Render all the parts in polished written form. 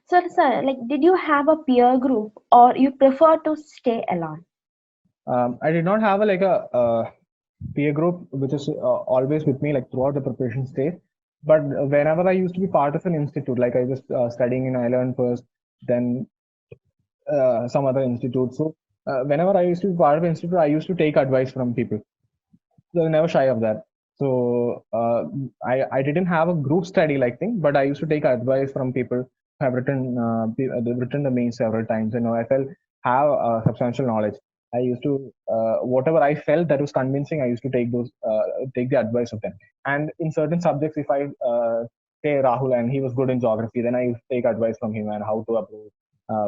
So, sir, like, did you have a peer group or you prefer to stay alone? I did not have a peer group which is always with me like throughout the preparation stage. But whenever I used to be part of an institute, like I was studying in Ireland first, then some other institute. So whenever I used to be part of an institute, I used to take advice from people. So I was never shy of that. So I didn't have a group study like thing, but I used to take advice from people who have they've written the main several times. You know, I felt have substantial knowledge. I used to whatever I felt that was convincing. I used to take the advice of them. And in certain subjects, if I say Rahul and he was good in geography, then I used to take advice from him and how to approach,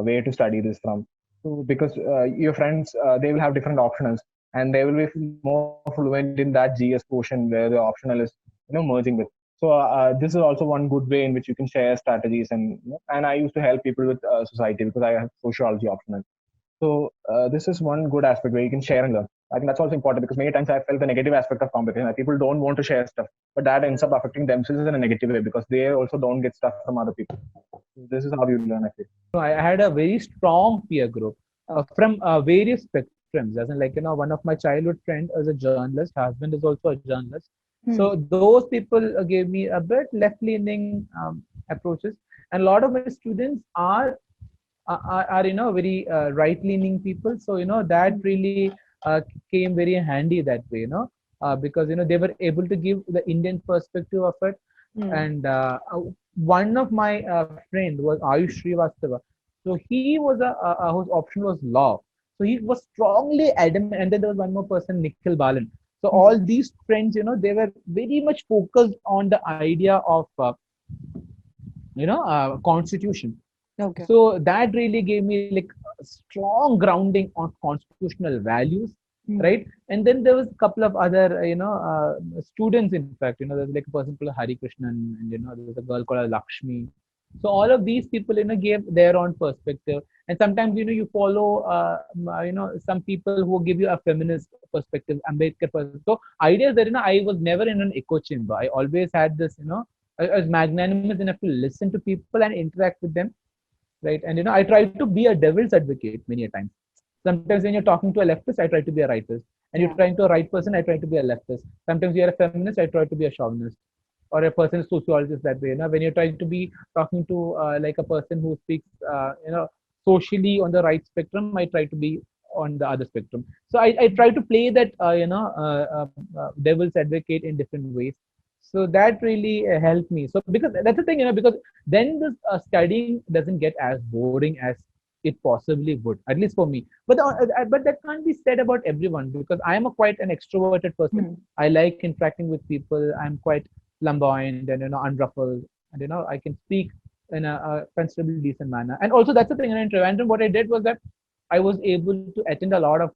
where to study this from. So because your friends they will have different options and they will be more fluent in that GS portion where the optional is merging with. So this is also one good way in which you can share strategies and I used to help people with society because I have sociology optional. So this is one good aspect where you can share and learn. I think that's also important because many times I felt the negative aspect of competition. Like people don't want to share stuff, but that ends up affecting themselves in a negative way because they also don't get stuff from other people. So this is how you learn, I think. No, I had a very strong peer group from various spectrums. As in, like, one of my childhood friend is a journalist. Husband is also a journalist. Hmm. So those people gave me a bit left-leaning approaches, and a lot of my students are very right-leaning people. So that really came very handy that way. Because they were able to give the Indian perspective of it. Hmm. And one of my friend was Ayush Srivastava. So he was whose option was law. So he was strongly adamant. And then there was one more person, Nikhil Balan. So Hmm. all these friends, they were very much focused on the idea of constitution. Okay. So that really gave me like a strong grounding on constitutional values, Hmm. right? And then there was a couple of other students. In fact, there's like a person called Hari Krishnan, and there's a girl called Lakshmi. So all of these people gave their own perspective. And sometimes you follow some people who give you a feminist perspective, Ambedkar perspective. So ideas that I was never in an echo chamber. I always had this, I was magnanimous enough to listen to people and interact with them, right? And I try to be a devil's advocate many a times. Sometimes when you're talking to a leftist, I try to be a rightist, and you're Yeah. trying to a right person, I try to be a leftist. Sometimes you're a feminist, I try to be a chauvinist, or a person sociologist that way. When you're trying to be talking to like a person who speaks socially on the right spectrum, I try to be on the other spectrum. So I try to play that devil's advocate in different ways. So that really helped me. So because that's the thing, because then this studying doesn't get as boring as it possibly would, at least for me. But that can't be said about everyone, because I am a quite an extroverted person. Hmm. I like interacting with people. I'm quite flamboyant and unruffled, and I can speak in a considerably decent manner. And also that's the thing. In Trivandrum, what I did was that I was able to attend a lot of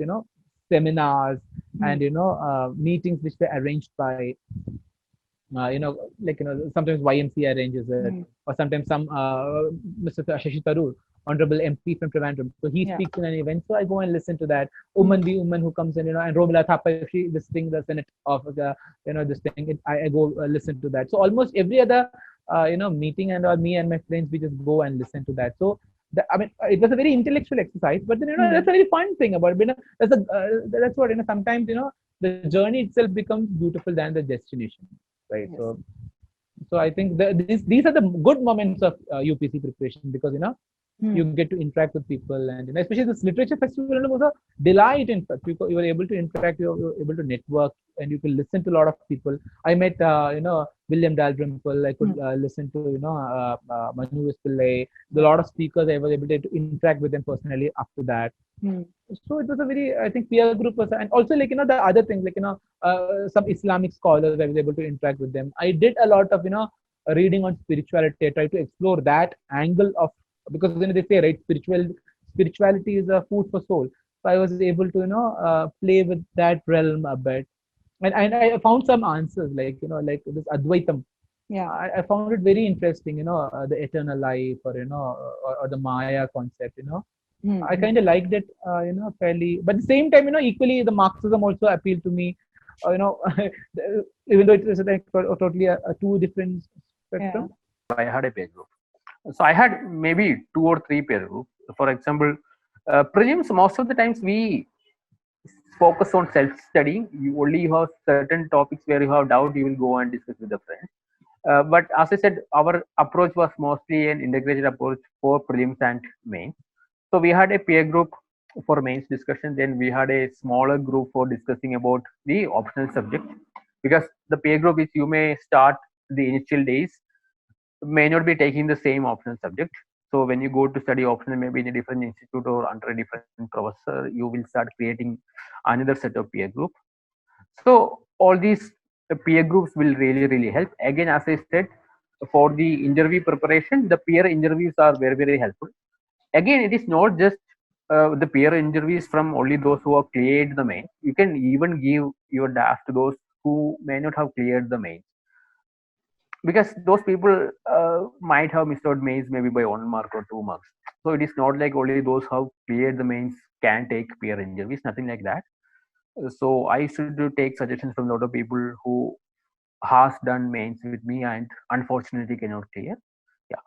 seminars Hmm. and meetings which were arranged by like sometimes YMCA arranges it, Hmm. or sometimes some Mr. Shashi Tharoor, honorable MP from Trivandrum. So he Yeah. speaks in an event, so I go and listen to that. Hmm. The woman who comes in, and Romila Thapa, if she this thing, the Senate of the this thing, I go listen to that. So almost every other meeting and or me and my friends, we just go and listen to that. So I mean, it was a very intellectual exercise, but then Hmm. that's a very fun thing about it. That's what sometimes the journey itself becomes beautiful than the destination, right? Yes. So I think these are the good moments of UPC preparation, because you Hmm. get to interact with people, and especially this literature festival was a delight. In fact, you were able to interact, you were able to network, and you can listen to a lot of people. I met William Dalrymple. I could Hmm. listen to Manu Pillai. A Yeah. lot of speakers I was able to interact with them personally after that. Hmm. So it was a very, I think, peer group was, and also like the other things, like some Islamic scholars, I was able to interact with them. I did a lot of reading on spirituality. I tried to explore that angle of, because they say, right, spirituality is a food for soul. So I was able to play with that realm a bit, and I found some answers, like like this Advaitam. Yeah. I found it very interesting, the eternal life, or or the Maya concept. Hmm. I Hmm. kind of liked it, fairly. But at the same time, equally the Marxism also appealed to me. Even though it is like totally a two different Yeah. spectrum. I had a peer group. So I had maybe 2 or 3 peer groups. For example, prelims, most of the times we focus on self-studying. You only have certain topics where you have doubt, you will go and discuss with the friends. But as I said, our approach was mostly an integrated approach for prelims and mains. So we had a peer group for mains discussion. Then we had a smaller group for discussing about the optional subject, because the peer group is, you may start the initial days, may not be taking the same optional subject. So when you go to study optional, maybe in a different institute or under a different professor, you will start creating another set of peer group. So all these peer groups will really help. Again, as I said, for the interview preparation, the peer interviews are very helpful. Again, it is not just the peer interviews from only those who have cleared the main. You can even give your draft to those who may not have cleared the main, because those people might have missed out mains maybe by 1 mark or 2 marks. So it is not like only those who have cleared the mains can take peer interviews, nothing like that. So I should take suggestions from a lot of people who has done mains with me and unfortunately cannot clear. Yeah.